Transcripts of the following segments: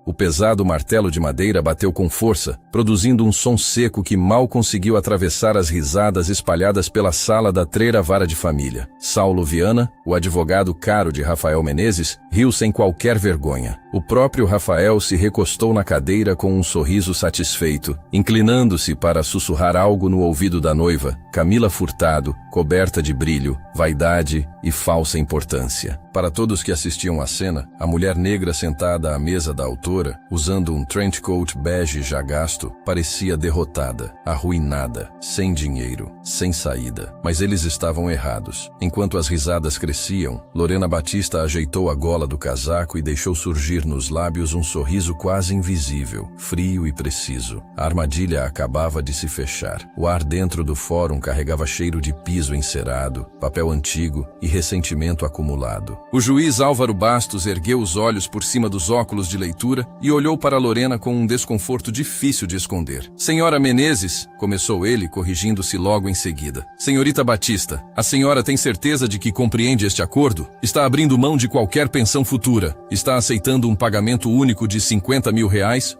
O pesado martelo de madeira bateu com força, produzindo um som seco que mal conseguiu atravessar as risadas espalhadas pela sala da treira vara de família. Saulo Viana, o advogado caro de Rafael Menezes, riu sem qualquer vergonha. O próprio Rafael se recostou na cadeira com um sorriso satisfeito, inclinando-se para sussurrar algo no ouvido da noiva, Camila Furtado, coberta de brilho, vaidade e falsa importância. Para todos que assistiam à cena, a mulher negra sentada à mesa da autora, usando um trench coat bege já gasto, parecia derrotada, arruinada, sem dinheiro, sem saída. Mas eles estavam errados. Enquanto as risadas cresciam, Lorena Batista ajeitou a gola do casaco e deixou surgir nos lábios um sorriso quase invisível, frio e preciso. A armadilha acabava de se fechar. O ar dentro do fórum carregava cheiro de piso encerado, papel antigo e ressentimento acumulado. O juiz Álvaro Bastos ergueu os olhos por cima dos óculos de leitura e olhou para Lorena com um desconforto difícil de esconder. Senhora Menezes, começou ele, corrigindo-se logo em seguida. Senhorita Batista, a senhora tem certeza de que compreende este acordo? Está abrindo mão de qualquer pensão futura. Está aceitando um pagamento único de R$50 mil,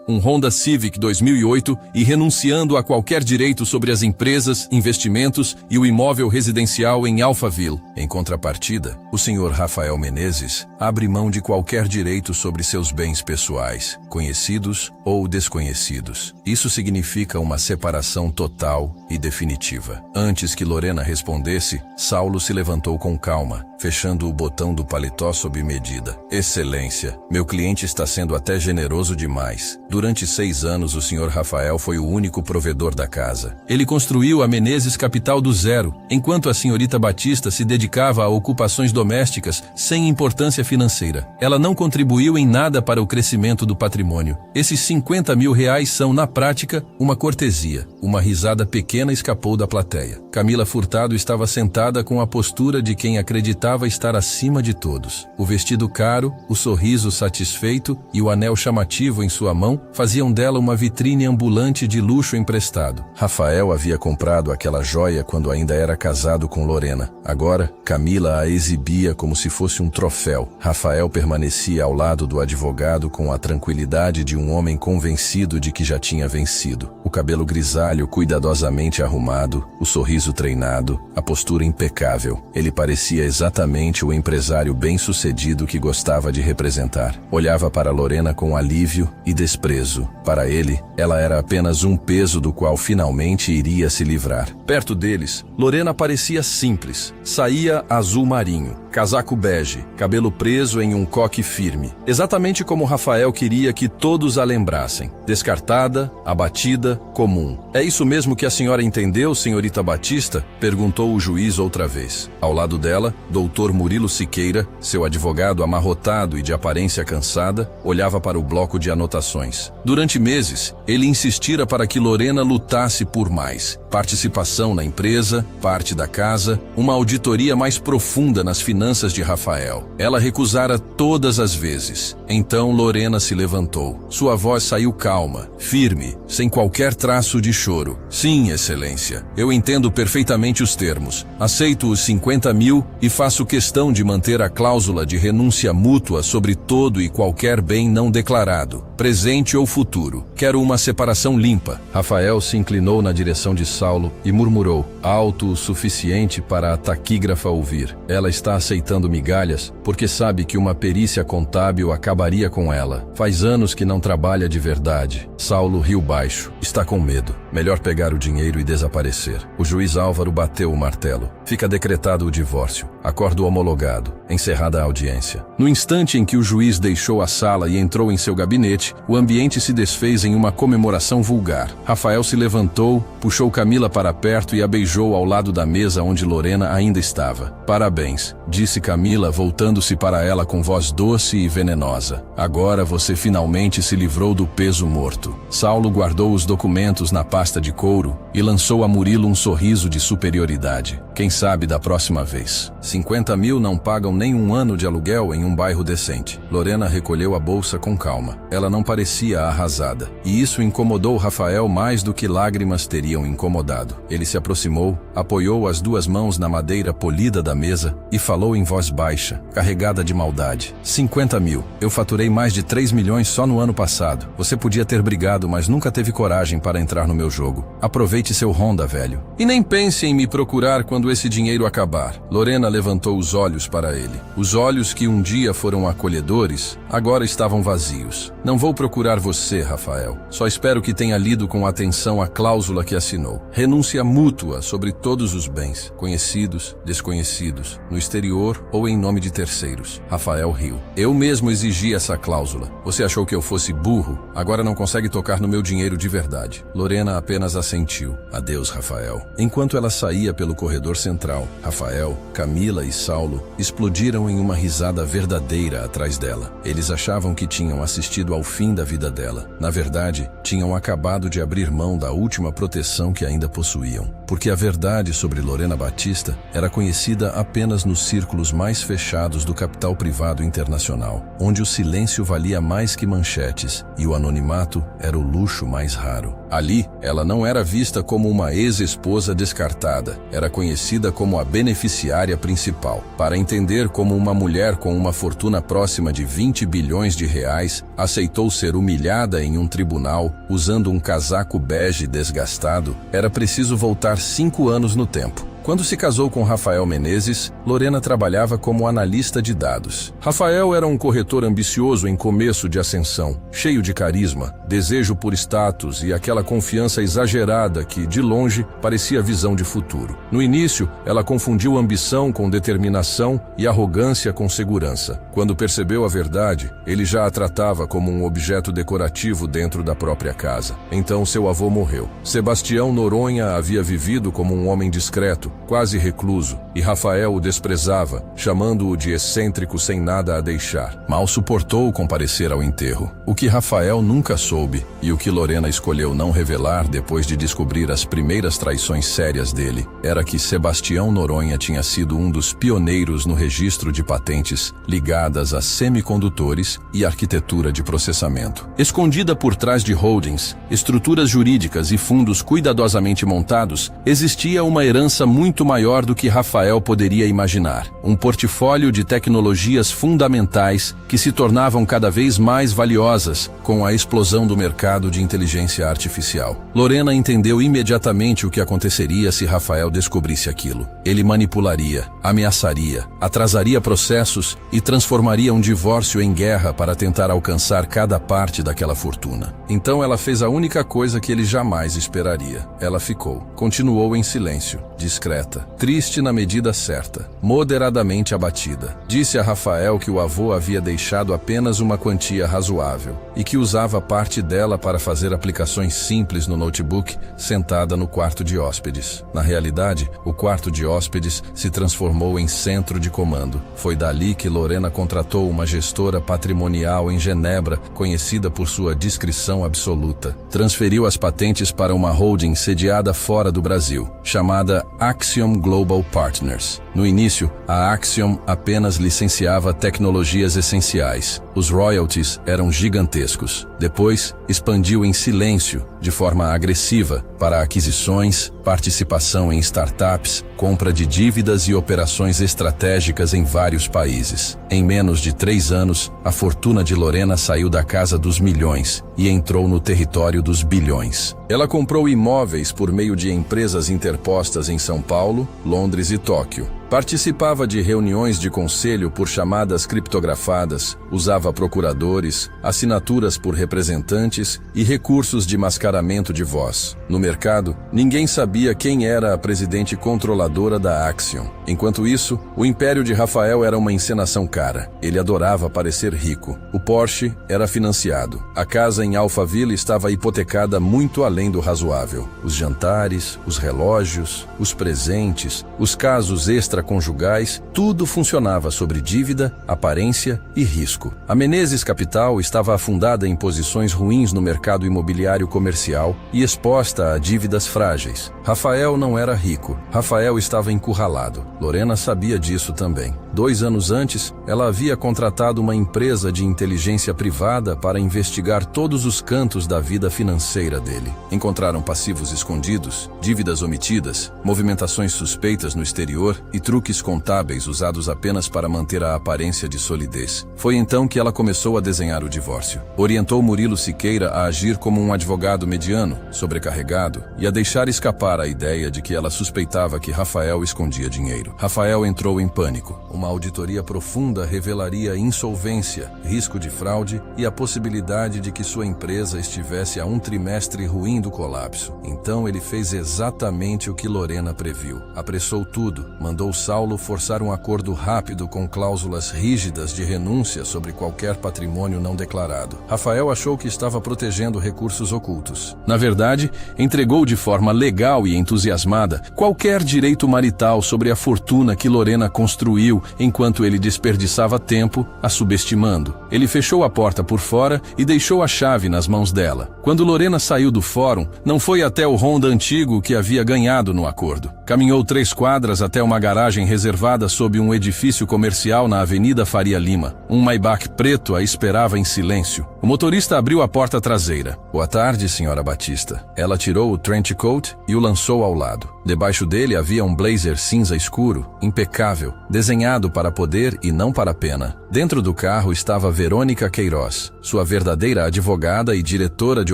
um Honda Civic 2008 e renunciando a qualquer direito sobre as empresas, investimentos e o imóvel residencial em Alphaville. Em contrapartida, o senhor Rafael Menezes abre mão de qualquer direito sobre seus bens pessoais, conhecidos ou desconhecidos. Isso significa uma separação total e definitiva. Antes que Lorena respondesse, Saulo se levantou com calma, fechando o botão do paletó sob medida. Excelência, meu cliente está sendo até generoso demais. Durante 6 anos, o senhor Rafael foi o único provedor da casa. Ele construiu a Menezes Capital do zero, enquanto a senhorita Batista se dedicava a ocupações domésticas sem importância financeira. Ela não contribuiu em nada para o crescimento do patrimônio. Esses R$50 mil são, na prática, uma cortesia. Uma risada pequena escapou da plateia. Camila Furtado estava sentada com a postura de quem acreditava estar acima de todos. O vestido caro, o sorriso satisfeito e o anel chamativo em sua mão faziam dela uma vitrine ambulante de luxo emprestado. Rafael havia comprado aquela joia quando ainda era casado com Lorena. Agora, Camila a exibia como se fosse um troféu. Rafael permanecia ao lado do advogado com a tranquilidade de um homem convencido de que já tinha vencido. O cabelo grisalho cuidadosamente arrumado, o sorriso treinado, a postura impecável. Ele parecia exatamente o empresário bem-sucedido que gostava de representar. Olhava para Lorena com alívio e desprezo. Para ele, ela era apenas um peso do qual finalmente iria se livrar. Perto deles, Lorena parecia simples. Saía azul marinho, casaco bege, cabelo preso em um coque firme. Exatamente como Rafael queria que todos a lembrassem. Descartada, abatida, comum. É isso mesmo que a senhora entendeu, senhorita Batista? Perguntou o juiz outra vez. Ao lado dela, doutor Murilo Siqueira, seu advogado amarrotado e de aparência cansada, olhava para o bloco de anotações. Durante meses, ele insistira para que Lorena lutasse por mais. Participação na empresa, parte da casa, uma auditoria mais profunda nas finanças de Rafael. Ela recusara todas as vezes. Então Lorena se levantou. Sua voz saiu calma, firme, sem qualquer traço de choro. Sim, excelência, eu entendo perfeitamente os termos. Aceito os 50 mil e faço questão de manter a cláusula de renúncia mútua sobre todo e qualquer bem não declarado, presente ou futuro. Quero uma separação limpa. Rafael se inclinou na direção de Saulo e murmurou, alto o suficiente para a taquígrafa ouvir. Ela está aceitando migalhas porque sabe que uma perícia contábil acabaria com ela. Faz anos que não trabalha de verdade. Saulo riu baixo. Está com medo. Melhor pegar o dinheiro e desaparecer. O juiz Álvaro bateu o martelo. Fica decretado o divórcio. Acordo homologado. Encerrada a audiência. No instante em que o juiz deixou a sala e entrou em seu gabinete, o ambiente se desfez em uma comemoração vulgar. Rafael se levantou, puxou Camila para perto e a beijou ao lado da mesa onde Lorena ainda estava. Parabéns, disse Camila, voltando-se para ela com voz doce e venenosa. Agora você finalmente se livrou do peso morto. Saulo guardou os documentos na pasta de couro e lançou a Murilo um sorriso de superioridade. Quem sabe da próxima vez. 50 mil não pagam nem um ano de aluguel em um bairro decente. Lorena recolheu a bolsa com calma. Ela não parecia arrasada. E isso incomodou Rafael mais do que lágrimas teriam incomodado. Ele se aproximou, apoiou as duas mãos na madeira polida da mesa e falou em voz baixa, carregada de maldade. 50 mil. Eu faturei mais de 3 milhões só no ano passado. Você podia ter brigado, mas nunca teve coragem para entrar no meu jogo. Aproveite seu Honda, velho. E nem pense em me procurar quando esse dinheiro acabar. Lorena levantou os olhos para ele. Os olhos que um dia foram acolhedores, agora estavam vazios. Não vou procurar você, Rafael. Só espero que tenha lido com atenção a cláusula que assinou. Renúncia mútua sobre todos os bens, conhecidos, desconhecidos, no exterior ou em nome de terceiros. Rafael riu. Eu mesmo exigi essa cláusula. Você achou que eu fosse burro? Agora não consegue tocar no meu dinheiro de verdade. Lorena apenas assentiu. Adeus, Rafael. Enquanto ela saía pelo corredor central, Rafael, Camila e Saulo explodiram em uma risada verdadeira atrás dela. Eles achavam que tinham assistido ao fim da vida dela. Na verdade, tinham acabado de abrir mão da última proteção que ainda possuíam. Porque a verdade sobre Lorena Batista era conhecida apenas nos círculos mais fechados do capital privado internacional, onde o silêncio valia mais que manchetes e o anonimato era o luxo mais raro. Ali, ela não era vista como uma ex-esposa descartada, era conhecida como a beneficiária principal. Para entender como uma mulher com uma fortuna próxima de 20 bilhões de reais aceitou ser humilhada em um tribunal usando um casaco bege desgastado, era preciso voltar 5 anos no tempo. Quando se casou com Rafael Menezes, Lorena trabalhava como analista de dados. Rafael era um corretor ambicioso em começo de ascensão, cheio de carisma, desejo por status e aquela confiança exagerada que, de longe, parecia visão de futuro. No início, ela confundiu ambição com determinação e arrogância com segurança. Quando percebeu a verdade, ele já a tratava como um objeto decorativo dentro da própria casa. Então seu avô morreu. Sebastião Noronha havia vivido como um homem discreto, quase recluso, e Rafael o desprezava, chamando-o de excêntrico sem nada a deixar. Mal suportou comparecer ao enterro. O que Rafael nunca soube, e o que Lorena escolheu não revelar depois de descobrir as primeiras traições sérias dele, era que Sebastião Noronha tinha sido um dos pioneiros no registro de patentes ligadas a semicondutores e arquitetura de processamento. Escondida por trás de holdings, estruturas jurídicas e fundos cuidadosamente montados, existia uma herança muito maior do que Rafael poderia imaginar. Um portfólio de tecnologias fundamentais que se tornavam cada vez mais valiosas com a explosão do mercado de inteligência artificial. Lorena entendeu imediatamente o que aconteceria se Rafael descobrisse aquilo. Ele manipularia, ameaçaria, atrasaria processos e transformaria um divórcio em guerra para tentar alcançar cada parte daquela fortuna. Então ela fez a única coisa que ele jamais esperaria. Ela ficou. Continuou em silêncio, discreta, triste na medida certa, moderadamente abatida. Disse a Rafael que o avô havia deixado apenas uma quantia razoável e que usava parte dela para fazer aplicações simples no notebook, sentada no quarto de hóspedes. Na realidade, o quarto de hóspedes se transformou em centro de comando. Foi dali que Lorena contratou uma gestora patrimonial em Genebra, conhecida por sua discrição absoluta. Transferiu as patentes para uma holding sediada fora do Brasil, chamada Axiom Global Partners. No início, a Axiom apenas licenciava tecnologias essenciais. Os royalties eram gigantescos. Depois, expandiu em silêncio, de forma agressiva, para aquisições, participação em startups, compra de dívidas e operações estratégicas em vários países. Em menos de 3 anos, a fortuna de Lorena saiu da casa dos milhões e entrou no território dos bilhões. Ela comprou imóveis por meio de empresas interpostas em São Paulo, Londres e Tóquio. Participava de reuniões de conselho por chamadas criptografadas, usava procuradores, assinaturas por representantes e recursos de mascaramento de voz. No mercado, ninguém sabia quem era a presidente controladora da Axiom. Enquanto isso, o império de Rafael era uma encenação cara. Ele adorava parecer rico. O Porsche era financiado. A casa em Alphaville estava hipotecada muito além do razoável. Os jantares, os relógios, os presentes, os casos extra extraconjugais, tudo funcionava sobre dívida, aparência e risco. A Menezes Capital estava afundada em posições ruins no mercado imobiliário comercial e exposta a dívidas frágeis. Rafael não era rico. Rafael estava encurralado. Lorena sabia disso também. 2 anos antes, ela havia contratado uma empresa de inteligência privada para investigar todos os cantos da vida financeira dele. Encontraram passivos escondidos, dívidas omitidas, movimentações suspeitas no exterior e truques contábeis usados apenas para manter a aparência de solidez. Foi então que ela começou a desenhar o divórcio. Orientou Murilo Siqueira a agir como um advogado mediano, sobrecarregado, e a deixar escapar a ideia de que ela suspeitava que Rafael escondia dinheiro. Rafael entrou em pânico. Uma auditoria profunda revelaria insolvência, risco de fraude e a possibilidade de que sua empresa estivesse a um trimestre ruim do colapso. Então ele fez exatamente o que Lorena previu. Apressou tudo, mandou Saulo forçar um acordo rápido com cláusulas rígidas de renúncia sobre qualquer patrimônio não declarado. Rafael achou que estava protegendo recursos ocultos. Na verdade, entregou de forma legal e entusiasmada qualquer direito marital sobre a fortuna que Lorena construiu enquanto ele desperdiçava tempo a subestimando. Ele fechou a porta por fora e deixou a chave nas mãos dela. Quando Lorena saiu do fórum, não foi até o Honda antigo que havia ganhado no acordo. Caminhou 3 quadras até uma garagem reservada sob um edifício comercial na Avenida Faria Lima. Um Maybach preto a esperava em silêncio. O motorista abriu a porta traseira. Boa tarde, senhora Batista. Ela tirou o trench coat e o lançou ao lado. Debaixo dele havia um blazer cinza escuro, impecável, desenhado para poder e não para pena. Dentro do carro estava Verônica Queiroz, sua verdadeira advogada e diretora de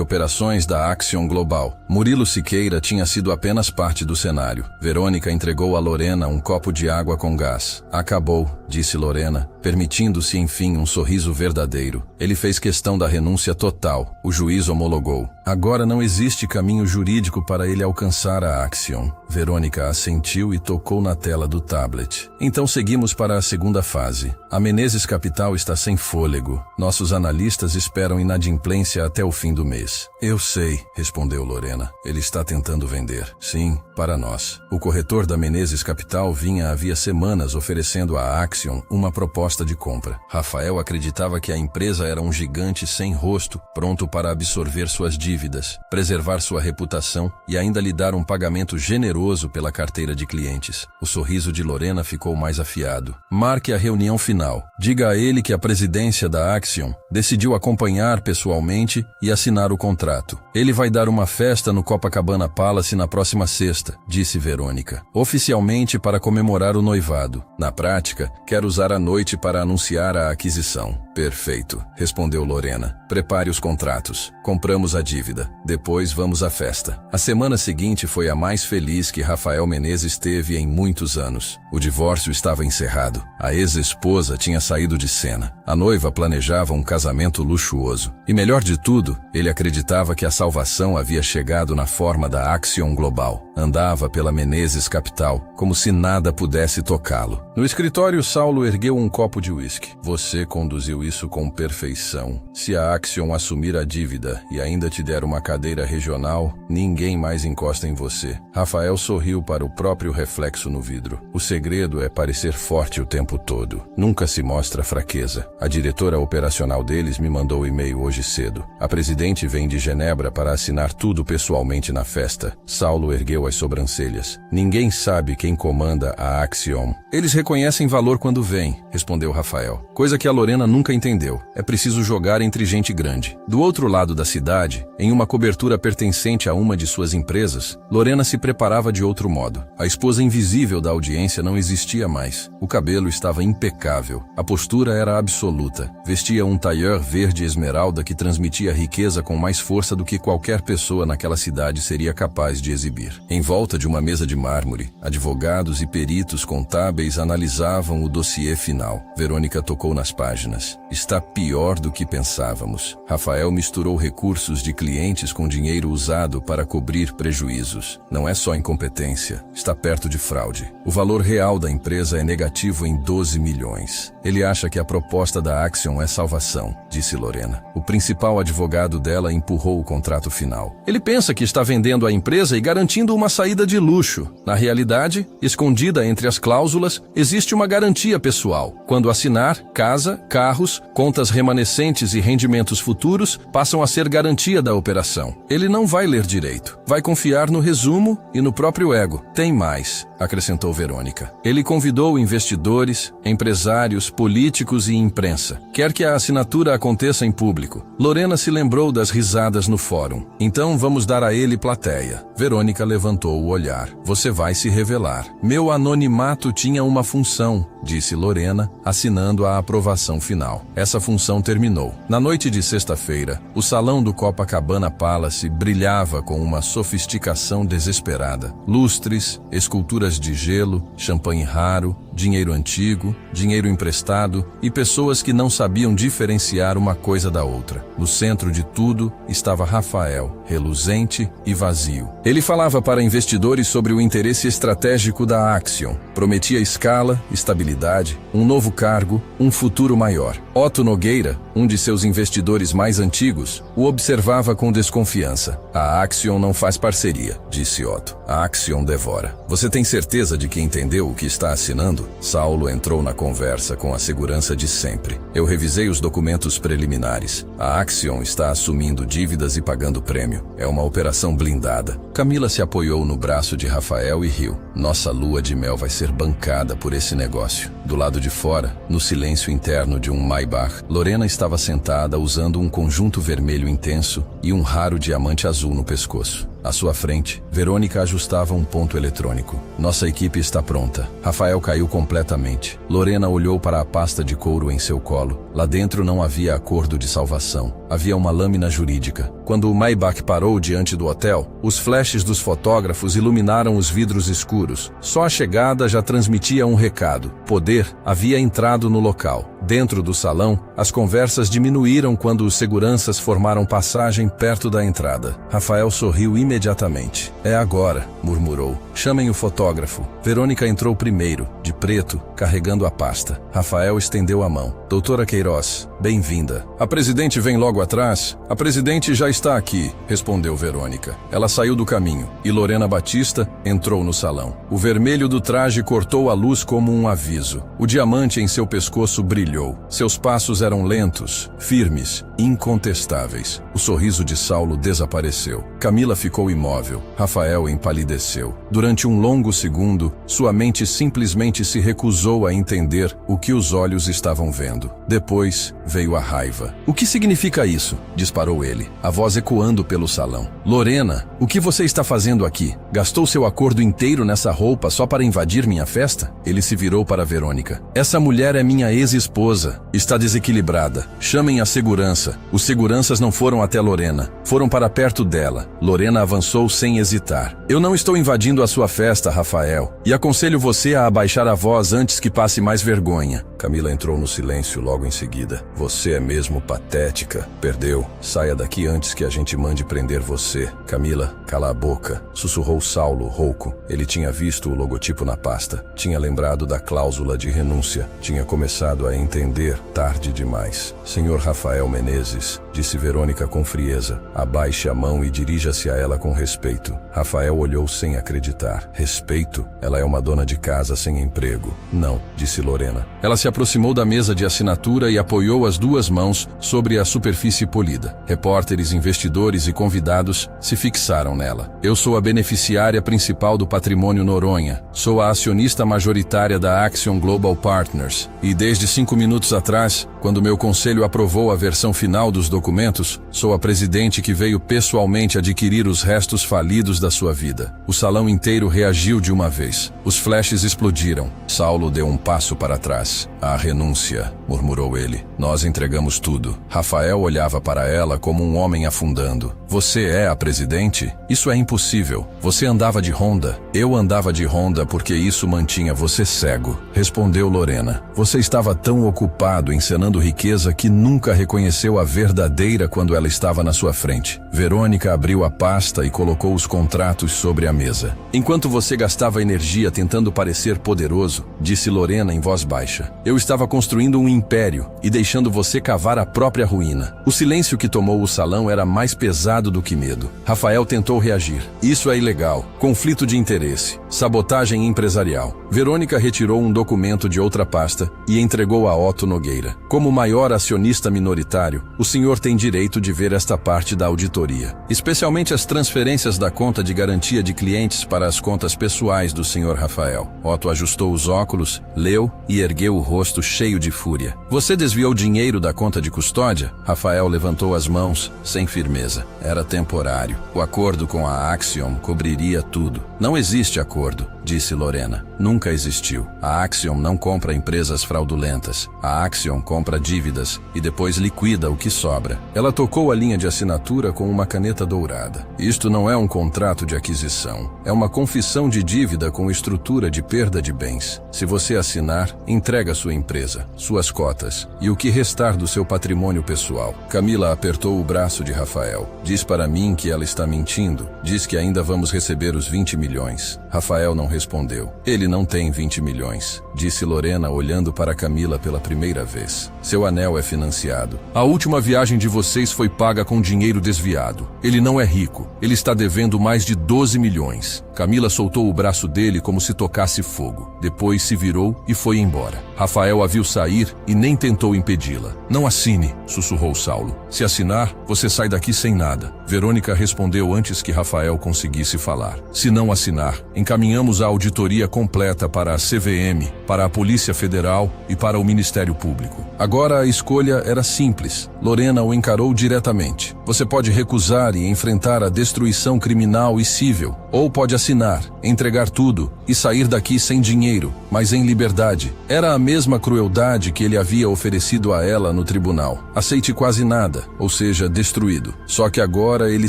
operações da Axion Global. Murilo Siqueira tinha sido apenas parte do cenário. Verônica entregou a Lorena um copo de água com gás. Acabou, disse Lorena, permitindo-se enfim um sorriso verdadeiro. Ele fez questão da renúncia total. O juiz homologou. Agora não existe caminho jurídico para ele alcançar a Axion. Verônica assentiu e tocou na tela do tablet. Então seguimos para a segunda fase. A Menezes Capital está sem fôlego. Nossos analistas esperam inadimplência até o fim do mês. Eu sei, respondeu Lorena. Ele está tentando vender. Sim, para nós. O corretor da Menezes Capital vinha havia semanas oferecendo à Axion uma proposta de compra. Rafael acreditava que a empresa era um gigante sem rosto, pronto para absorver suas dívidas, preservar sua reputação e ainda lhe dar um pagamento generoso pela carteira de clientes. O sorriso de Lorena ficou mais afiado. Marque a reunião final. Diga a ele que a presidência da Axion decidiu acompanhar pessoalmente e assinar o contrato. Ele vai dar uma festa no Copacabana Palace na próxima sexta, disse Verônica, oficialmente para comemorar o noivado. Na prática, quer usar a noite para anunciar a aquisição. Perfeito, respondeu Lorena. Prepare os contratos. Compramos a dívida. Depois vamos à festa. A semana seguinte foi a mais feliz que Rafael Menezes teve em muitos anos. O divórcio estava encerrado. A ex-esposa tinha saído de cena. A noiva planejava um casamento luxuoso. E melhor de tudo, ele acreditava que a salvação havia chegado na forma da Axion Global. Andava pela Menezes Capital, como se nada pudesse tocá-lo. No escritório, Saulo ergueu um copo de uísque. Você conduziu isso com perfeição. Se a Axion assumir a dívida e ainda te der uma cadeira regional, ninguém mais encosta em você. Rafael sorriu para o próprio reflexo no vidro. O segredo é parecer forte o tempo todo. Nunca se mostra fraqueza. A diretora operacional deles me mandou o e-mail hoje cedo. A presidente vem de Genebra para assinar tudo pessoalmente na festa. Saulo ergueu as sobrancelhas. Ninguém sabe quem comanda a Axion. Eles reconhecem valor quando vêm, respondeu Rafael. Coisa que a Lorena nunca entendeu. É preciso jogar entre gente grande. Do outro lado da cidade, em uma cobertura pertencente a uma de suas empresas, Lorena se preparava de outro modo. A esposa invisível da audiência não existia mais. O cabelo estava impecável. A postura era absoluta. Vestia um tailleur verde esmeralda que transmitia riqueza com mais força do que qualquer pessoa naquela cidade seria capaz de exibir. Em volta de uma mesa de mármore, advogados e peritos contábeis analisavam o dossiê final. Verônica tocou nas páginas. Está pior do que pensávamos. Rafael misturou recursos de clientes com dinheiro usado para cobrir prejuízos. Não é só incompetência, está perto de fraude. O valor real da empresa é negativo em 12 milhões. Ele acha que a proposta da Axion é salvação, disse Lorena. O principal advogado dela empurrou o contrato final. Ele pensa que está vendendo a empresa e garantindo uma saída de luxo. Na realidade, escondida entre as cláusulas, existe uma garantia pessoal. Quando assinar, casa, carros, contas remanescentes e rendimentos futuros passam a ser garantia da operação. Ele não vai ler direito. Vai confiar no resumo e no próprio ego. Tem mais, acrescentou Verônica. Ele convidou investidores, empresários, políticos e imprensa. Quer que a assinatura aconteça em público. Lorena se lembrou das risadas no fórum. Então vamos dar a ele plateia. Verônica levantou o olhar. Você vai se revelar. Meu anonimato tinha uma função, disse Lorena, assinando a aprovação final. Essa função terminou. Na noite de sexta-feira, o salão do Copacabana Palace brilhava com uma sofisticação desesperada. Lustres, esculturas de gelo, champanhe raro, dinheiro antigo, dinheiro emprestado e pessoas que não sabiam diferenciar uma coisa da outra. No centro de tudo estava Rafael, reluzente e vazio. Ele falava para investidores sobre o interesse estratégico da Axion. Prometia escala, estabilidade, um novo cargo, um futuro maior. Otto Nogueira, um de seus investidores mais antigos, o observava com desconfiança. A Axion não faz parceria, disse Otto. A Axion devora. Você tem certeza de que entendeu o que está assinando? Saulo entrou na conversa com a segurança de sempre. Eu revisei os documentos preliminares. A Axion está assumindo dívidas e pagando prêmio. É uma operação blindada. Camila se apoiou no braço de Rafael e riu. Nossa lua de mel vai ser bancada por esse negócio. Do lado de fora, no silêncio interno de um Maybach, Lorena estava sentada usando um conjunto vermelho intenso e um raro diamante azul no pescoço. À sua frente, Verônica ajustava um ponto eletrônico. Nossa equipe está pronta. Rafael caiu completamente. Lorena olhou para a pasta de couro em seu colo. Lá dentro não havia acordo de salvação. Havia uma lâmina jurídica. Quando o Maybach parou diante do hotel, os flashes dos fotógrafos iluminaram os vidros escuros. Só a chegada já transmitia um recado. Poder havia entrado no local. Dentro do salão, as conversas diminuíram quando os seguranças formaram passagem perto da entrada. Rafael sorriu imediatamente. É agora, murmurou. Chamem o fotógrafo. Verônica entrou primeiro, de preto, carregando a pasta. Rafael estendeu a mão. Doutora Queiroz, bem-vinda. A presidente vem logo atrás? A presidente já está aqui, respondeu Verônica. Ela saiu do caminho e Lorena Batista entrou no salão. O vermelho do traje cortou a luz como um aviso. O diamante em seu pescoço brilhou. Seus passos eram lentos, firmes, incontestáveis. O sorriso de Saulo desapareceu. Camila ficou imóvel. Rafael empalideceu. Durante um longo segundo, sua mente simplesmente se recusou a entender o que os olhos estavam vendo. Depois veio a raiva. O que significa isso? Disparou ele, a voz ecoando pelo salão. Lorena, o que você está fazendo aqui? Gastou seu acordo inteiro nessa roupa só para invadir minha festa? Ele se virou para Verônica. Essa mulher é minha ex-esposa. Está desequilibrada. Chamem a segurança. Os seguranças não foram até Lorena. Foram para perto dela. Lorena avançou sem hesitar. Eu não estou invadindo a sua festa, Rafael. E aconselho você a abaixar a voz antes que passe mais vergonha. Camila entrou no silêncio logo em seguida. Você é mesmo patética. Perdeu. Saia daqui antes que a gente mande prender você. Camila, cala a boca. Sussurrou Saulo, rouco. Ele tinha visto o logotipo na pasta. Tinha lembrado da cláusula de renúncia. Tinha começado a entender tarde demais. Senhor Rafael Menezes, disse Verônica com frieza. Abaixe a mão e dirija-se a ela com respeito. Rafael olhou sem acreditar. Respeito? Ela é uma dona de casa sem emprego. Não, disse Lorena. Ela se aproximou da mesa de assinatura e apoiou as duas mãos sobre a superfície polida. Repórteres, investidores e convidados se fixaram nela. Eu sou a beneficiária principal do Patrimônio Noronha. Sou a acionista majoritária da Axion Global Partners. E desde 5 minutos atrás, quando meu conselho aprovou a versão final dos documentos documentos, sou a presidente que veio pessoalmente adquirir os restos falidos da sua vida. O salão inteiro reagiu de uma vez. Os flashes explodiram. Saulo deu um passo para trás. A renúncia, murmurou ele. Nós entregamos tudo. Rafael olhava para ela como um homem afundando. Você é a presidente? Isso é impossível. Você andava de Honda. Eu andava de Honda porque isso mantinha você cego, respondeu Lorena. Você estava tão ocupado encenando riqueza que nunca reconheceu a verdadeira quando ela estava na sua frente. Verônica abriu a pasta e colocou os contratos sobre a mesa. Enquanto você gastava energia tentando parecer poderoso, disse Lorena em voz baixa, eu estava construindo um império e deixando você cavar a própria ruína. O silêncio que tomou o salão era mais pesado do que medo. Rafael tentou reagir. Isso é ilegal. Conflito de interesse. Sabotagem empresarial. Verônica retirou um documento de outra pasta e entregou a Otto Nogueira. Como maior acionista minoritário, o senhor tem direito de ver esta parte da auditoria, especialmente as transferências da conta de garantia de clientes para as contas pessoais do senhor Rafael. Otto ajustou os óculos, leu e ergueu o rosto cheio de fúria. Você desviou dinheiro da conta de custódia? Rafael levantou as mãos, sem firmeza. Era temporário. O acordo com a Axiom cobriria tudo. Não existe acordo, disse Lorena. Nunca existiu. A Axiom não compra empresas fraudulentas. A Axiom compra dívidas e depois liquida o que sobra. Ela tocou a linha de assinatura com uma caneta dourada. Isto não é um contrato de aquisição. É uma confissão de dívida com estrutura de perda de bens. Se você assinar, entrega sua empresa, suas cotas e o que restar do seu patrimônio pessoal. Camila apertou o braço de Rafael. Diz para mim que ela está mentindo. Diz que ainda vamos receber os 20 milhões. Rafael não respondeu. Ele não tem 20 milhões, disse Lorena olhando para Camila pela primeira vez. Seu anel é financiado. A última viagem de vocês foi paga com dinheiro desviado. Ele não é rico. Ele está devendo mais de 12 milhões. Camila soltou o braço dele como se tocasse fogo. Depois se virou e foi embora. Rafael a viu sair e nem tentou impedi-la. Não assine, sussurrou Saulo. Se assinar, você sai daqui sem nada. Verônica respondeu antes que Rafael conseguisse falar. Se não assinar, encaminhamos a auditoria completa para a CVM, para a Polícia Federal e para o Ministério Público. Agora a escolha era simples. Lorena o encarou diretamente. Você pode recusar e enfrentar a destruição criminal e civil, ou pode assinar, entregar tudo e sair daqui sem dinheiro, mas em liberdade. Era a mesma crueldade que ele havia oferecido a ela no tribunal. Aceite quase nada, ou seja, destruído. Só que agora ele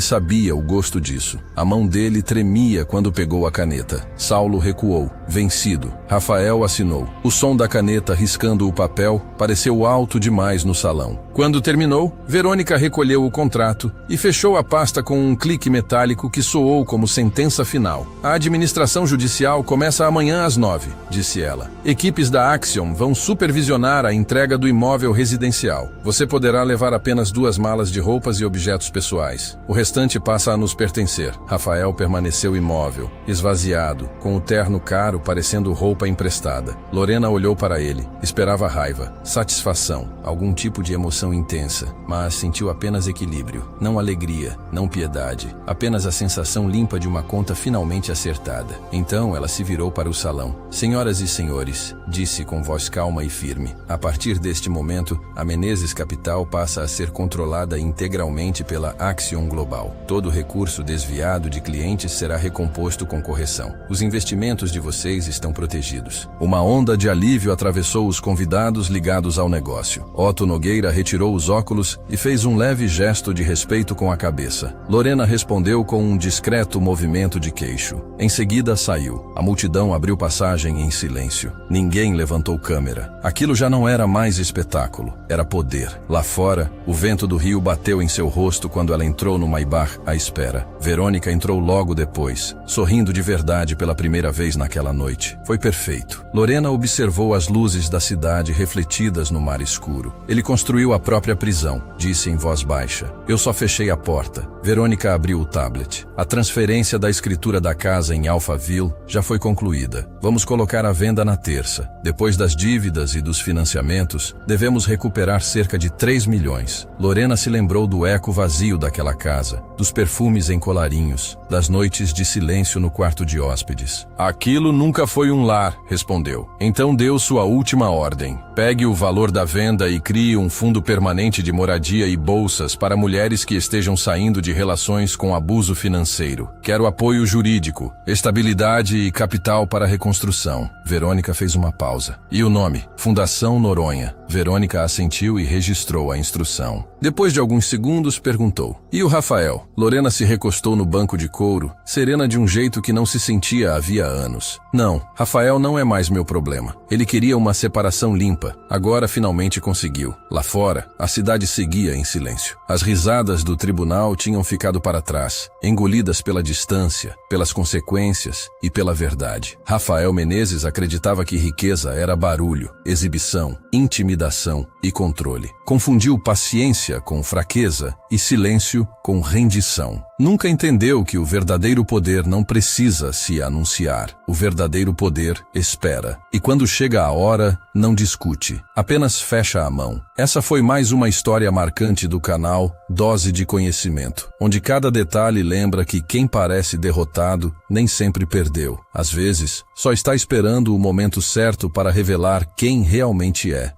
sabia o gosto disso. A mão dele tremia quando pegou a caneta. Saulo recuou, vencido. Rafael assinou. O som da caneta riscando o papel pareceu alto demais no salão. Quando terminou, Verônica recolheu o contrato e fechou a pasta com um clique metálico que soou como sentença final. A administração judicial começa amanhã às 9, disse ela. Equipes da Axiom vão supervisionar a entrega do imóvel residencial. Você poderá levar apenas 2 malas de roupas e objetos pessoais. O restante passa a nos pertencer. Rafael permaneceu imóvel, esvaziado, com o terno caro parecendo roupa emprestada. Lorena olhou para ele. Esperava raiva, satisfação, algum tipo de emoção intensa, mas sentiu apenas equilíbrio. Não alegria, não piedade, apenas a sensação limpa de uma conta finalmente acertada. Então ela se virou para o salão. Senhoras e senhores, disse com voz calma e firme, a partir deste momento, a Menezes Capital passa a ser controlada integralmente pela Axiom Global. Todo recurso desviado de clientes será recomposto com correção. Os investimentos de vocês estão protegidos. Uma onda de alívio atravessou os convidados ligados ao negócio. Otto Nogueira retirou os óculos e fez um leve gesto de respeito com a cabeça. Lorena respondeu com um discreto movimento de queixo. Em seguida saiu. A multidão abriu passagem em silêncio. Ninguém levantou câmera. Aquilo já não era mais espetáculo. Era poder. Lá fora, o vento do rio bateu em seu rosto quando ela entrou no Maybach à espera. Verônica entrou logo depois, sorrindo de verdade pela primeira vez naquela noite. Foi perfeito. Lorena observou as luzes da cidade refletidas no mar escuro. Ele construiu a própria prisão, disse em voz baixa. Eu só fechei a porta. Verônica abriu o tablet. A transferência da escritura da casa em Alphaville já foi concluída. Vamos colocar a venda na terça. casa. Depois das dívidas e dos financiamentos, devemos recuperar cerca de 3 milhões. Lorena se lembrou do eco vazio daquela casa, dos perfumes em colarinhos, das noites de silêncio no quarto de hóspedes. Aquilo nunca foi um lar, respondeu. Então deu sua última ordem. Pegue o valor da venda e crie um fundo permanente de moradia e bolsas para mulheres que estejam saindo de relações com abuso financeiro. Quero apoio jurídico, estabilidade e capital para a reconstrução. Verônica fez uma pausa. E o nome? Fundação Noronha. Verônica assentiu e registrou a instrução. Depois de alguns segundos, perguntou: e o Rafael? Lorena se recostou no banco de couro, serena de um jeito que não se sentia havia anos. Não, Rafael não é mais meu problema. Ele queria uma separação limpa. Agora finalmente conseguiu. Lá fora, a cidade seguia em silêncio. As risadas do tribunal tinham ficado para trás, engolidas pela distância, pelas consequências e pela verdade. Rafael Menezes acreditava que riqueza era barulho, exibição, intimidação e controle. Confundiu paciência com fraqueza e silêncio com rendição. Nunca entendeu que o verdadeiro poder não precisa se anunciar. O verdadeiro poder espera. E quando chega a hora, não discute. Apenas fecha a mão. Essa foi mais uma história marcante do canal Dose de Conhecimento, onde cada detalhe lembra que quem parece derrotado nem sempre perdeu. Às vezes, só está esperando o momento certo para revelar quem realmente é.